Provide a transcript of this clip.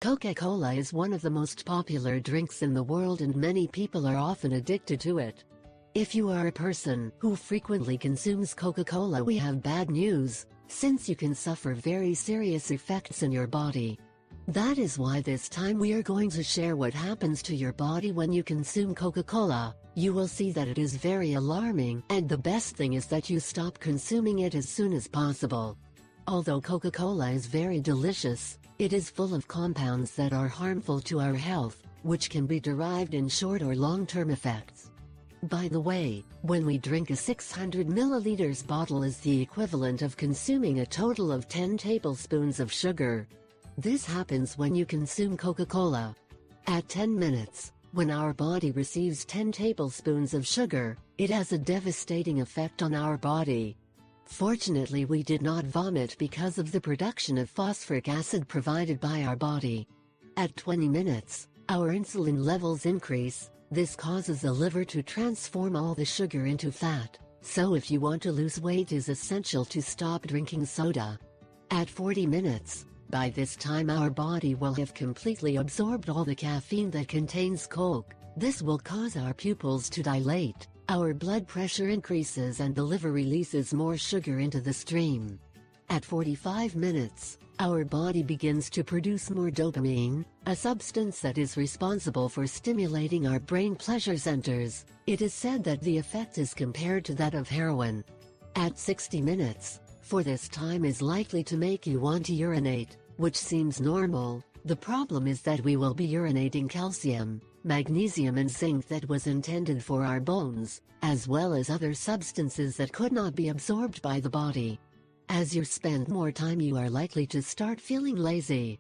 Coca-Cola is one of the most popular drinks in the world and many people are often addicted to it. If you are a person who frequently consumes Coca-Cola, we have bad news, since you can suffer very serious effects in your body. That is why this time we are going to share what happens to your body when you consume Coca-Cola. You will see that it is very alarming, and the best thing is that you stop consuming it as soon as possible. Although Coca-Cola is very delicious, it is full of compounds that are harmful to our health, which can be derived in short or long-term effects. By the way, when we drink a 600 milliliters bottle is the equivalent of consuming a total of 10 tablespoons of sugar. This happens when you consume Coca-Cola. At 10 minutes, when our body receives 10 tablespoons of sugar, it has a devastating effect on our body. Fortunately, we did not vomit because of the production of phosphoric acid provided by our body. At 20 minutes, our insulin levels increase. This causes the liver to transform all the sugar into fat. So if you want to lose weight, it is essential to stop drinking soda. At 40 minutes, by this time our body will have completely absorbed all the caffeine that contains Coke. This will cause our pupils to dilate. Our blood pressure increases and the liver releases more sugar into the stream. At 45 minutes, our body begins to produce more dopamine, a substance that is responsible for stimulating our brain pleasure centers. It is said that the effect is compared to that of heroin. At 60 minutes, for this time is likely to make you want to urinate, which seems normal. The problem is that we will be urinating calcium, magnesium and zinc that was intended for our bones, as well as other substances that could not be absorbed by the body. As you spend more time, you are likely to start feeling lazy.